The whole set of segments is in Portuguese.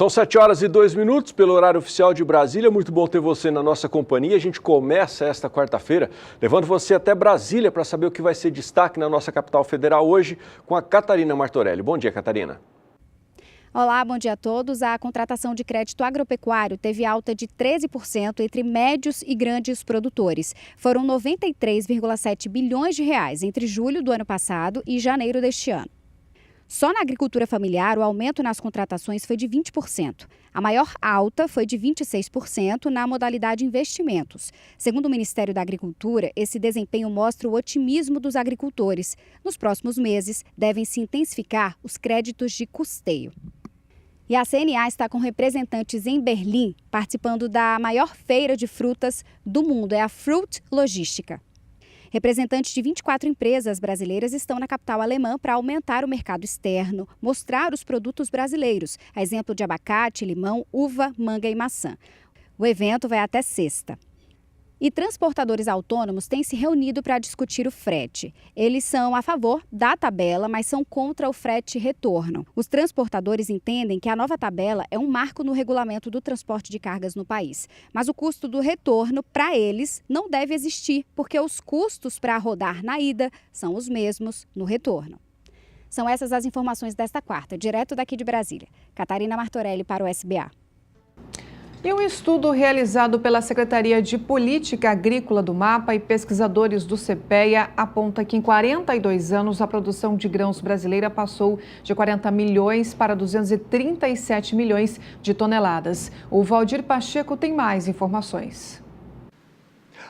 São 7h02 pelo horário oficial de Brasília. Muito bom ter você na nossa companhia. A gente começa esta quarta-feira levando você até Brasília para saber o que vai ser destaque na nossa capital federal hoje com a Catarina Martorelli. Bom dia, Catarina. Olá, bom dia a todos. A contratação de crédito agropecuário teve alta de 13% entre médios e grandes produtores. Foram 93,7 bilhões de reais entre julho do ano passado e janeiro deste ano. Só na agricultura familiar, o aumento nas contratações foi de 20%. A maior alta foi de 26% na modalidade investimentos. Segundo o Ministério da Agricultura, esse desempenho mostra o otimismo dos agricultores. Nos próximos meses, devem se intensificar os créditos de custeio. E a CNA está com representantes em Berlim, participando da maior feira de frutas do mundo, é a Fruit Logística. Representantes de 24 empresas brasileiras estão na capital alemã para aumentar o mercado externo, mostrar os produtos brasileiros, a exemplo de abacate, limão, uva, manga e maçã. O evento vai até sexta. E transportadores autônomos têm se reunido para discutir o frete. Eles são a favor da tabela, mas são contra o frete retorno. Os transportadores entendem que a nova tabela é um marco no regulamento do transporte de cargas no país. Mas o custo do retorno, para eles, não deve existir, porque os custos para rodar na ida são os mesmos no retorno. São essas as informações desta quarta, direto daqui de Brasília. Catarina Martorelli para o SBA. E um estudo realizado pela Secretaria de Política Agrícola do MAPA e pesquisadores do CPEA aponta que em 42 anos a produção de grãos brasileira passou de 40 milhões para 237 milhões de toneladas. O Valdir Pacheco tem mais informações.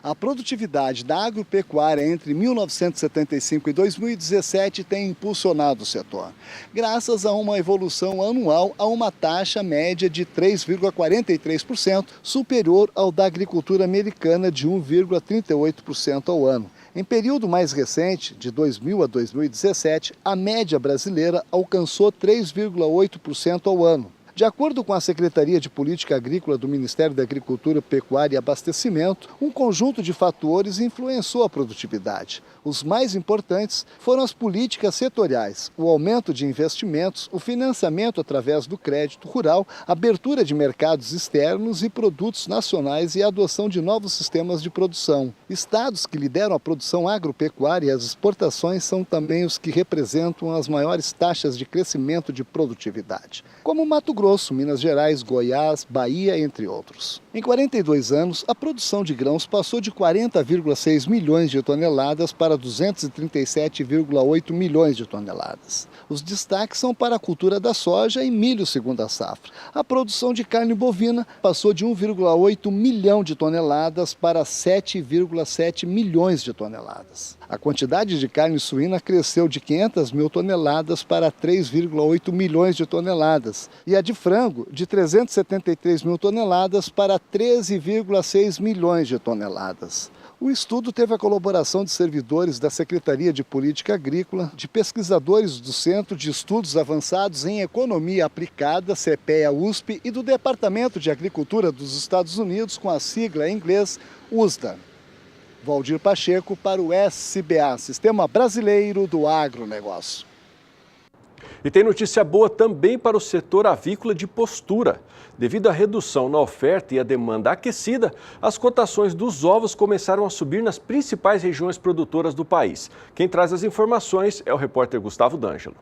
A produtividade da agropecuária entre 1975 e 2017 tem impulsionado o setor, graças a uma evolução anual a uma taxa média de 3,43%, superior ao da agricultura americana de 1,38% ao ano. Em período mais recente, de 2000 a 2017, a média brasileira alcançou 3,8% ao ano. De acordo com a Secretaria de Política Agrícola do Ministério da Agricultura, Pecuária e Abastecimento, um conjunto de fatores influenciou a produtividade. Os mais importantes foram as políticas setoriais, o aumento de investimentos, o financiamento através do crédito rural, abertura de mercados externos e produtos nacionais e a adoção de novos sistemas de produção. Estados que lideram a produção agropecuária e as exportações são também os que representam as maiores taxas de crescimento de produtividade, como Mato Grosso, Minas Gerais, Goiás, Bahia, entre outros. Em 42 anos, a produção de grãos passou de 40,6 milhões de toneladas para 237,8 milhões de toneladas. Os destaques são para a cultura da soja e milho segunda safra. A produção de carne bovina passou de 1,8 milhão de toneladas para 7,7 milhões de toneladas. A quantidade de carne suína cresceu de 500 mil toneladas para 3,8 milhões de toneladas e a de frango de 373 mil toneladas para 13,6 milhões de toneladas. O estudo teve a colaboração de servidores da Secretaria de Política Agrícola, de pesquisadores do Centro de Estudos Avançados em Economia Aplicada, CPEA-USP, e do Departamento de Agricultura dos Estados Unidos, com a sigla em inglês USDA. Valdir Pacheco para o SBA, Sistema Brasileiro do Agronegócio. E tem notícia boa também para o setor avícola de postura. Devido à redução na oferta e à demanda aquecida, as cotações dos ovos começaram a subir nas principais regiões produtoras do país. Quem traz as informações é o repórter Gustavo D'Angelo.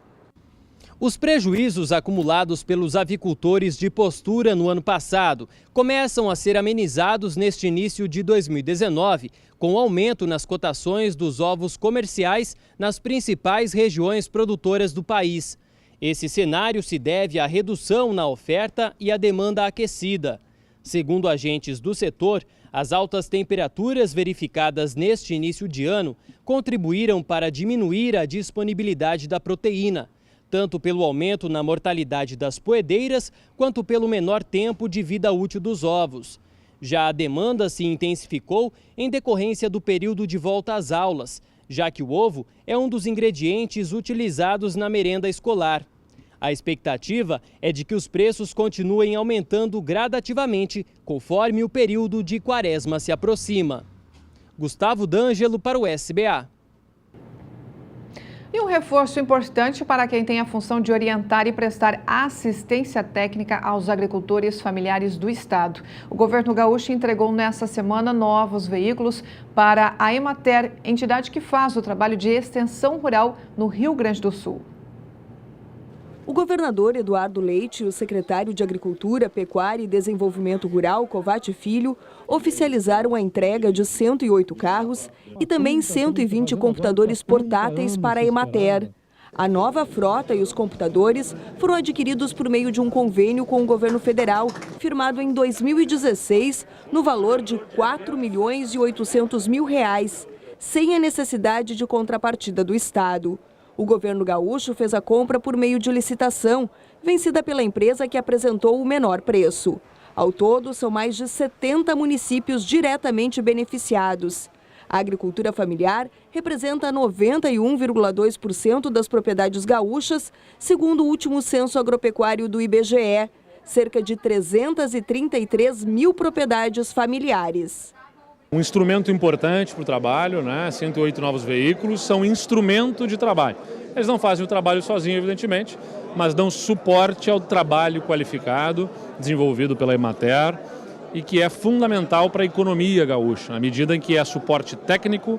Os prejuízos acumulados pelos avicultores de postura no ano passado começam a ser amenizados neste início de 2019, com o aumento nas cotações dos ovos comerciais nas principais regiões produtoras do país. Esse cenário se deve à redução na oferta e à demanda aquecida. Segundo agentes do setor, as altas temperaturas verificadas neste início de ano contribuíram para diminuir a disponibilidade da proteína, tanto pelo aumento na mortalidade das poedeiras, quanto pelo menor tempo de vida útil dos ovos. Já a demanda se intensificou em decorrência do período de volta às aulas, já que o ovo é um dos ingredientes utilizados na merenda escolar. A expectativa é de que os preços continuem aumentando gradativamente, conforme o período de quaresma se aproxima. Gustavo D'Angelo para o SBA. E um reforço importante para quem tem a função de orientar e prestar assistência técnica aos agricultores familiares do estado. O governo gaúcho entregou nesta semana novos veículos para a Emater, entidade que faz o trabalho de extensão rural no Rio Grande do Sul. O governador Eduardo Leite e o secretário de Agricultura, Pecuária e Desenvolvimento Rural, Covatti Filho, oficializaram a entrega de 108 carros e também 120 computadores portáteis para a Emater. A nova frota e os computadores foram adquiridos por meio de um convênio com o governo federal, firmado em 2016, no valor de R$ 4.800.000, sem a necessidade de contrapartida do Estado. O governo gaúcho fez a compra por meio de licitação, vencida pela empresa que apresentou o menor preço. Ao todo, são mais de 70 municípios diretamente beneficiados. A agricultura familiar representa 91,2% das propriedades gaúchas, segundo o último censo agropecuário do IBGE. Cerca de 333 mil propriedades familiares. Um instrumento importante para o trabalho, 108 novos veículos, são instrumento de trabalho. Eles não fazem o trabalho sozinhos, evidentemente, mas dão suporte ao trabalho qualificado, desenvolvido pela Emater, e que é fundamental para a economia gaúcha, na medida em que é suporte técnico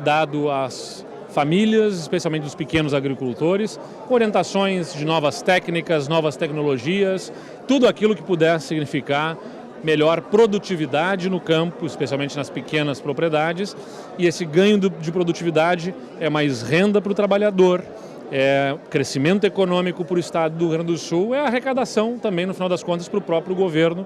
dado às famílias, especialmente dos pequenos agricultores, orientações de novas técnicas, novas tecnologias, tudo aquilo que puder significar melhor produtividade no campo, especialmente nas pequenas propriedades, e esse ganho de produtividade é mais renda para o trabalhador, é crescimento econômico para o estado do Rio Grande do Sul, é arrecadação também, no final das contas, para o próprio governo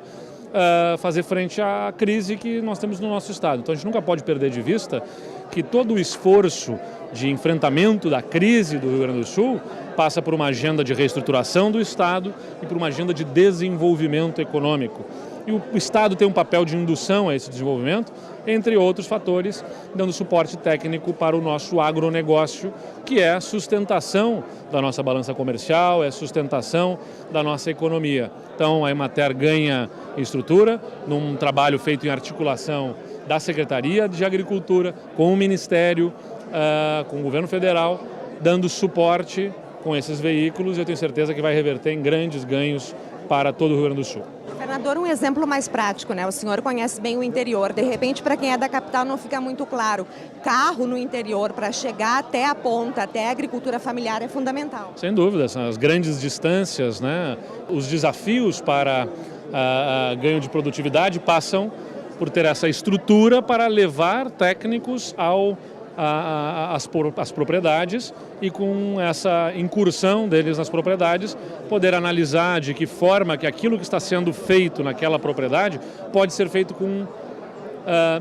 fazer frente à crise que nós temos no nosso estado. Então a gente nunca pode perder de vista que todo o esforço de enfrentamento da crise do Rio Grande do Sul passa por uma agenda de reestruturação do estado e por uma agenda de desenvolvimento econômico. E o Estado tem um papel de indução a esse desenvolvimento, entre outros fatores, dando suporte técnico para o nosso agronegócio, que é a sustentação da nossa balança comercial, é a sustentação da nossa economia. Então a Emater ganha estrutura num trabalho feito em articulação da Secretaria de Agricultura com o Ministério, com o Governo Federal, dando suporte com esses veículos, e eu tenho certeza que vai reverter em grandes ganhos para todo o Rio Grande do Sul. Governador, um exemplo mais prático, O senhor conhece bem o interior, de repente para quem é da capital não fica muito claro. Carro no interior para chegar até a ponta, até a agricultura familiar é fundamental. Sem dúvida, as grandes distâncias, os desafios para ganho de produtividade passam por ter essa estrutura para levar técnicos às propriedades e com essa incursão deles nas propriedades, poder analisar de que forma que aquilo que está sendo feito naquela propriedade pode ser feito com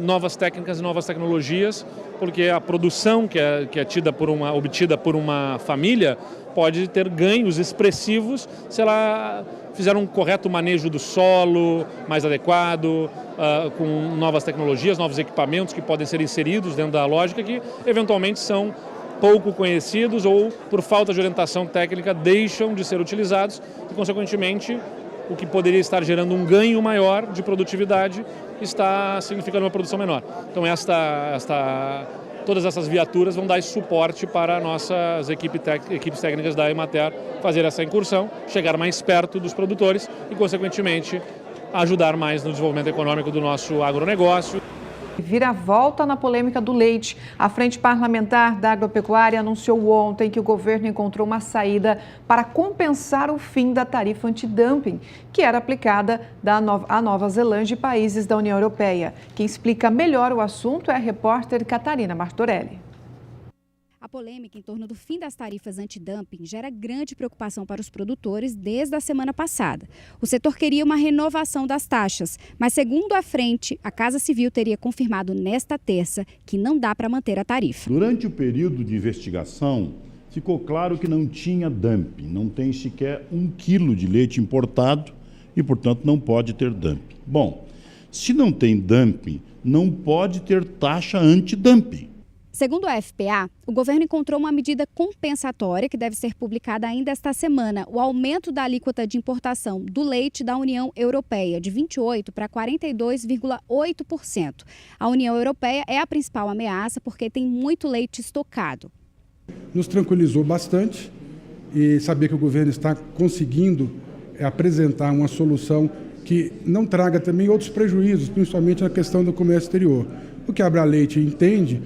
novas técnicas e novas tecnologias, porque a produção que é obtida por uma família pode ter ganhos expressivos se ela fizer um correto manejo do solo, mais adequado, com novas tecnologias, novos equipamentos que podem ser inseridos dentro da lógica, que eventualmente são pouco conhecidos ou, por falta de orientação técnica, deixam de ser utilizados e, consequentemente, o que poderia estar gerando um ganho maior de produtividade está significando uma produção menor. Então, todas essas viaturas vão dar esse suporte para nossas equipes técnicas da Emater fazer essa incursão, chegar mais perto dos produtores e, consequentemente, ajudar mais no desenvolvimento econômico do nosso agronegócio. Vira-volta na polêmica do leite. A Frente Parlamentar da Agropecuária anunciou ontem que o governo encontrou uma saída para compensar o fim da tarifa antidumping, que era aplicada à Nova Zelândia e países da União Europeia. Quem explica melhor o assunto é a repórter Catarina Martorelli. A polêmica em torno do fim das tarifas antidumping gera grande preocupação para os produtores desde a semana passada. O setor queria uma renovação das taxas, mas segundo a frente, a Casa Civil teria confirmado nesta terça que não dá para manter a tarifa. Durante o período de investigação, ficou claro que não tinha dumping, não tem sequer 1 quilo de leite importado e, portanto, não pode ter dumping. Bom, se não tem dumping, não pode ter taxa antidumping. Segundo a FPA, o governo encontrou uma medida compensatória que deve ser publicada ainda esta semana, o aumento da alíquota de importação do leite da União Europeia, de 28% para 42,8%. A União Europeia é a principal ameaça porque tem muito leite estocado. Nos tranquilizou bastante e saber que o governo está conseguindo apresentar uma solução que não traga também outros prejuízos, principalmente na questão do comércio exterior. O que a Abraleite entende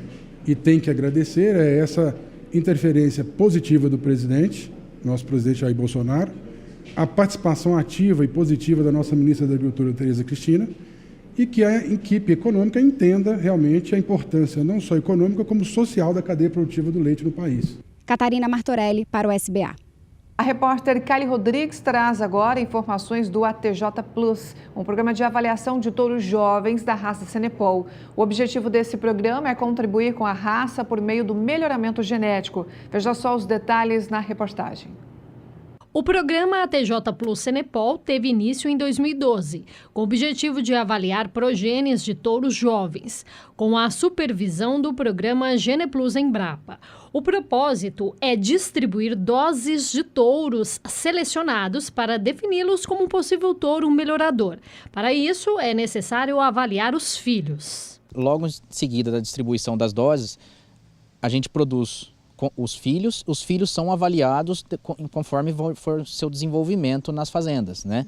e tem que agradecer é essa interferência positiva do presidente, nosso presidente Jair Bolsonaro, a participação ativa e positiva da nossa ministra da Agricultura, Tereza Cristina, e que a equipe econômica entenda realmente a importância não só econômica, como social da cadeia produtiva do leite no país. Catarina Martorelli para o SBA. A repórter Kylie Rodrigues traz agora informações do ATJ Plus, um programa de avaliação de touros jovens da raça Senepol. O objetivo desse programa é contribuir com a raça por meio do melhoramento genético. Veja só os detalhes na reportagem. O programa ATJ Plus Senepol teve início em 2012, com o objetivo de avaliar progênies de touros jovens, com a supervisão do programa GenePlus Embrapa. O propósito é distribuir doses de touros selecionados para defini-los como um possível touro melhorador. Para isso, é necessário avaliar os filhos. Logo em seguida da distribuição das doses, a gente produz os filhos são avaliados conforme for o seu desenvolvimento nas fazendas, né?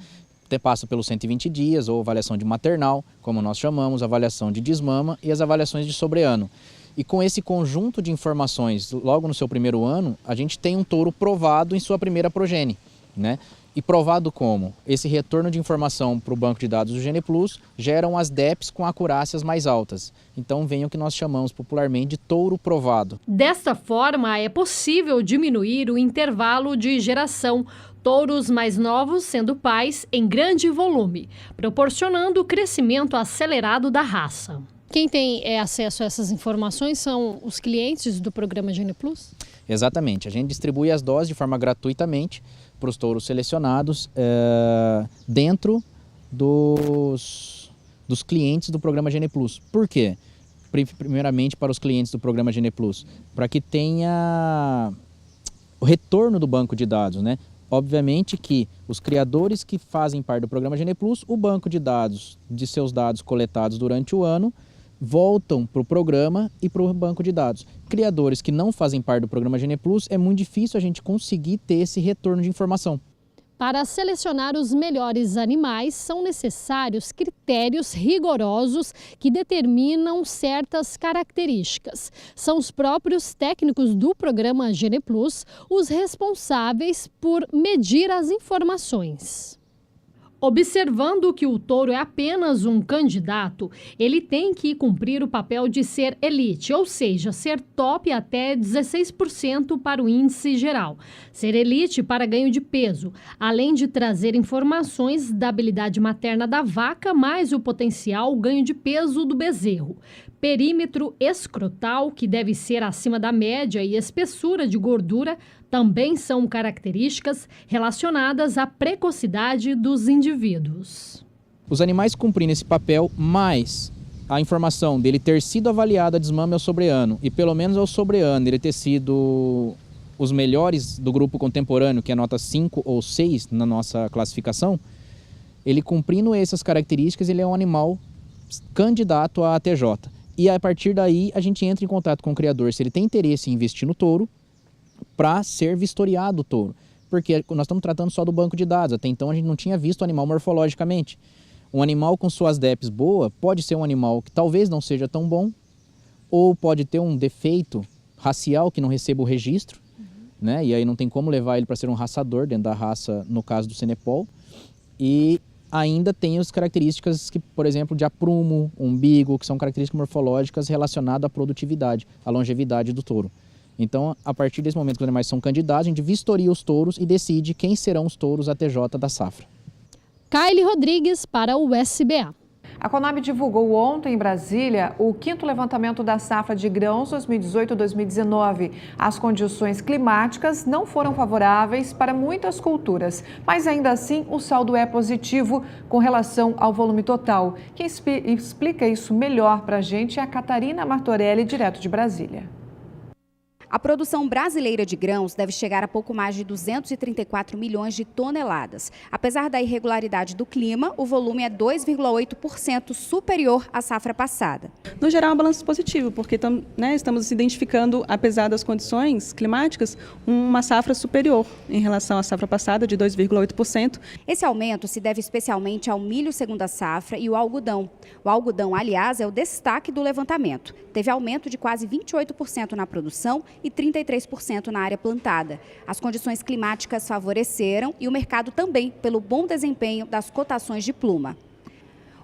Passa pelos 120 dias, ou avaliação de maternal, como nós chamamos, avaliação de desmama e as avaliações de sobreano. E com esse conjunto de informações, logo no seu primeiro ano, a gente tem um touro provado em sua primeira progênie, né? E provado como? Esse retorno de informação para o banco de dados do GenePlus geram as DEPs com acurácias mais altas. Então vem o que nós chamamos popularmente de touro provado. Desta forma, é possível diminuir o intervalo de geração, touros mais novos sendo pais em grande volume, proporcionando o crescimento acelerado da raça. Quem tem acesso a essas informações são os clientes do programa GenePlus? Exatamente. A gente distribui as doses de forma gratuitamente para os touros selecionados dentro dos clientes do programa GenePlus. Por quê? Primeiramente para os clientes do programa GenePlus, para que tenha o retorno do banco de dados, né? Obviamente que os criadores que fazem parte do programa GenePlus, o banco de dados de seus dados coletados durante o ano voltam para o programa e para o banco de dados. Criadores que não fazem parte do programa GenePlus, é muito difícil a gente conseguir ter esse retorno de informação. Para selecionar os melhores animais, são necessários critérios rigorosos que determinam certas características. São os próprios técnicos do programa GenePlus os responsáveis por medir as informações. Observando que o touro é apenas um candidato, ele tem que cumprir o papel de ser elite, ou seja, ser top até 16% para o índice geral. Ser elite para ganho de peso, além de trazer informações da habilidade materna da vaca, mais o potencial ganho de peso do bezerro. Perímetro escrotal, que deve ser acima da média, e espessura de gordura também são características relacionadas à precocidade dos indivíduos. Os animais cumprindo esse papel, mais a informação dele ter sido avaliado a desmame ao sobreano e pelo menos ao sobreano ele ter sido os melhores do grupo contemporâneo, que é nota 5 ou 6 na nossa classificação, ele cumprindo essas características, ele é um animal candidato à ATJ. E a partir daí a gente entra em contato com o criador se ele tem interesse em investir no touro, para ser vistoriado o touro, porque nós estamos tratando só do banco de dados, até então a gente não tinha visto o animal morfologicamente. Um animal com suas DEPs boa pode ser um animal que talvez não seja tão bom, ou pode ter um defeito racial que não receba o registro, né? E aí não tem como levar ele para ser um raçador dentro da raça, no caso do Senepol, e ainda tem as características que, por exemplo, de aprumo, umbigo, que são características morfológicas relacionadas à produtividade, à longevidade do touro. Então, a partir desse momento que os animais são candidatos, a gente vistoria os touros e decide quem serão os touros ATJ da safra. Kylie Rodrigues para o SBA. A Conab divulgou ontem em Brasília o 5º levantamento da safra de grãos 2018-2019. As condições climáticas não foram favoráveis para muitas culturas, mas ainda assim o saldo é positivo com relação ao volume total. Quem explica isso melhor para a gente é a Catarina Martorelli, direto de Brasília. A produção brasileira de grãos deve chegar a pouco mais de 234 milhões de toneladas. Apesar da irregularidade do clima, o volume é 2,8% superior à safra passada. No geral, é um balanço positivo, porque estamos identificando, apesar das condições climáticas, uma safra superior em relação à safra passada, de 2,8%. Esse aumento se deve especialmente ao milho segunda safra e o algodão. O algodão, aliás, é o destaque do levantamento. Teve aumento de quase 28% na produção e 33% na área plantada. As condições climáticas favoreceram e o mercado também pelo bom desempenho das cotações de pluma.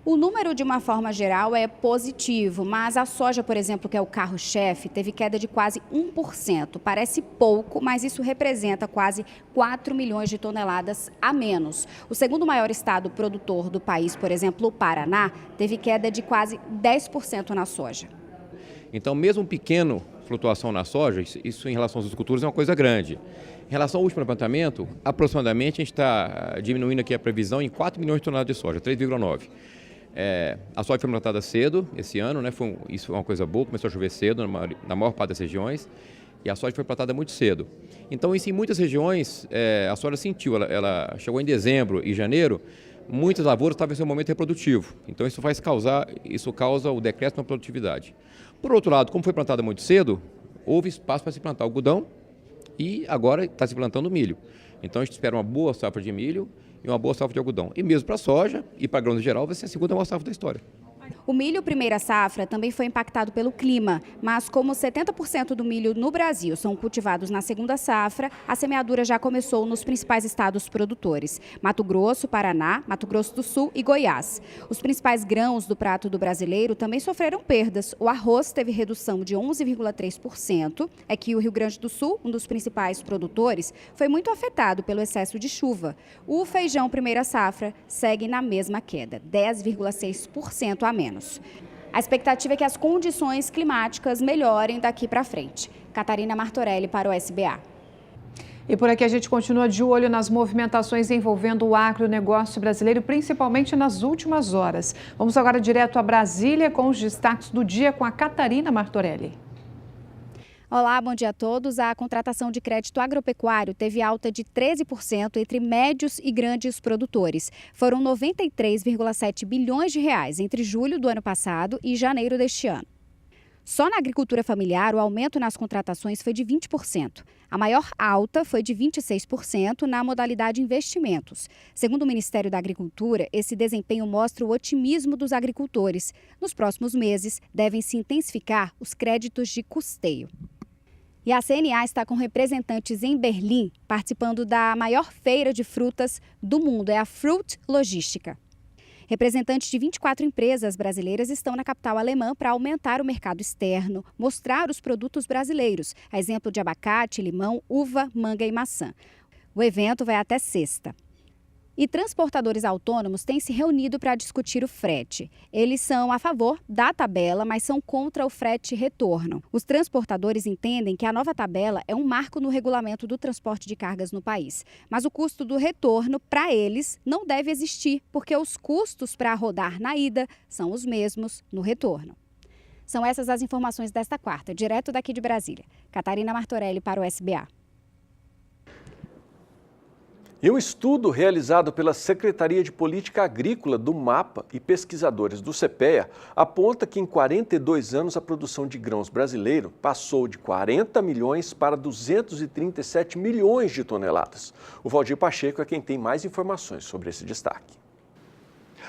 O número, de uma forma geral, é positivo, mas a soja, por exemplo, que é o carro-chefe, teve queda de quase 1%. Parece pouco, mas isso representa quase 4 milhões de toneladas a menos. O segundo maior estado produtor do país, por exemplo, o Paraná, teve queda de quase 10% na soja. Então, mesmo um pequeno flutuação na soja, isso em relação às culturas é uma coisa grande. Em relação ao último levantamento, aproximadamente a gente está diminuindo aqui a previsão em 4 milhões de toneladas de soja, 3,9. A soja foi plantada cedo esse ano, né? Isso foi uma coisa boa, começou a chover cedo na maior parte das regiões e a soja foi plantada muito cedo. Então, em muitas regiões, a soja sentiu, ela chegou em dezembro e janeiro, muitas lavouras estavam em seu momento reprodutivo. Então, isso causa o decréscimo na produtividade. Por outro lado, como foi plantada muito cedo, houve espaço para se plantar algodão e agora está se plantando milho. Então, a gente espera uma boa safra de milho e uma boa safra de algodão. E mesmo para a soja e para grãos em geral, vai ser a segunda maior safra da história. O milho primeira safra também foi impactado pelo clima, mas como 70% do milho no Brasil são cultivados na segunda safra, a semeadura já começou nos principais estados produtores: Mato Grosso, Paraná, Mato Grosso do Sul e Goiás. Os principais grãos do prato do brasileiro também sofreram perdas. O arroz teve redução de 11,3%. É que o Rio Grande do Sul, um dos principais produtores, foi muito afetado pelo excesso de chuva. O feijão primeira safra segue na mesma queda, 10,6% a menos. A expectativa é que as condições climáticas melhorem daqui para frente. Catarina Martorelli para o SBA. E por aqui a gente continua de olho nas movimentações envolvendo o agronegócio brasileiro, principalmente nas últimas horas. Vamos agora direto a Brasília com os destaques do dia com a Catarina Martorelli. Olá, bom dia a todos. A contratação de crédito agropecuário teve alta de 13% entre médios e grandes produtores. Foram 93,7 bilhões de reais entre julho do ano passado e janeiro deste ano. Só na agricultura familiar, o aumento nas contratações foi de 20%. A maior alta foi de 26% na modalidade investimentos. Segundo o Ministério da Agricultura, esse desempenho mostra o otimismo dos agricultores. Nos próximos meses, devem se intensificar os créditos de custeio. E a CNA está com representantes em Berlim, participando da maior feira de frutas do mundo, é a Fruit Logística. Representantes de 24 empresas brasileiras estão na capital alemã para aumentar o mercado externo, mostrar os produtos brasileiros, a exemplo de abacate, limão, uva, manga e maçã. O evento vai até sexta. E transportadores autônomos têm se reunido para discutir o frete. Eles são a favor da tabela, mas são contra o frete retorno. Os transportadores entendem que a nova tabela é um marco no regulamento do transporte de cargas no país. Mas o custo do retorno, para eles, não deve existir, porque os custos para rodar na ida são os mesmos no retorno. São essas as informações desta quarta, direto daqui de Brasília. Catarina Martorelli para o SBA. E um estudo realizado pela Secretaria de Política Agrícola do MAPA e pesquisadores do CPEA aponta que em 42 anos a produção de grãos brasileiro passou de 40 milhões para 237 milhões de toneladas. O Valdir Pacheco é quem tem mais informações sobre esse destaque.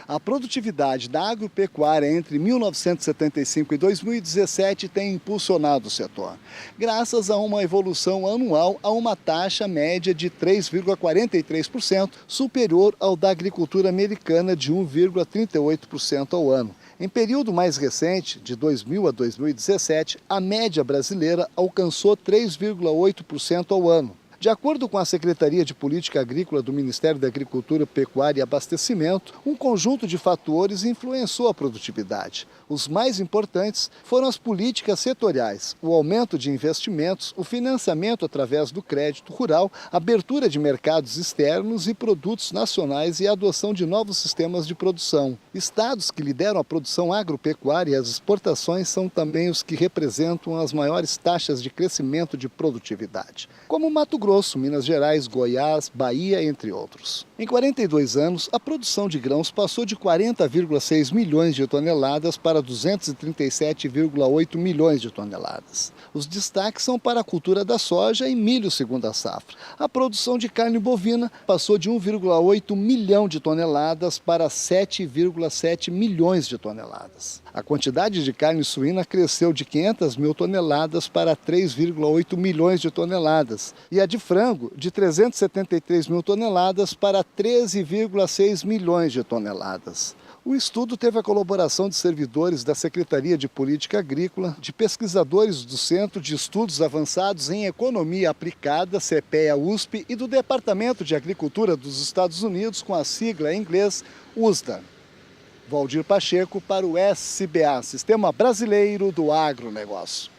A produtividade da agropecuária entre 1975 e 2017 tem impulsionado o setor, graças a uma evolução anual a uma taxa média de 3,43%, superior ao da agricultura americana de 1,38% ao ano. Em período mais recente, de 2000 a 2017, a média brasileira alcançou 3,8% ao ano. De acordo com a Secretaria de Política Agrícola do Ministério da Agricultura, Pecuária e Abastecimento, um conjunto de fatores influenciou a produtividade. Os mais importantes foram as políticas setoriais, o aumento de investimentos, o financiamento através do crédito rural, abertura de mercados externos e produtos nacionais e a adoção de novos sistemas de produção. Estados que lideram a produção agropecuária e as exportações são também os que representam as maiores taxas de crescimento de produtividade, como Mato Grosso, Minas Gerais, Goiás, Bahia, entre outros. Em 42 anos, a produção de grãos passou de 40,6 milhões de toneladas para 237,8 milhões de toneladas. Os destaques são para a cultura da soja e milho segundo a safra. A produção de carne bovina passou de 1,8 milhão de toneladas para 7,7 milhões de toneladas. A quantidade de carne suína cresceu de 500 mil toneladas para 3,8 milhões de toneladas e a de frango de 373 mil toneladas para 13,6 milhões de toneladas. O estudo teve a colaboração de servidores da Secretaria de Política Agrícola, de pesquisadores do Centro de Estudos Avançados em Economia Aplicada, CPEA-USP, e do Departamento de Agricultura dos Estados Unidos, com a sigla em inglês USDA. Valdir Pacheco para o SBA, Sistema Brasileiro do Agronegócio.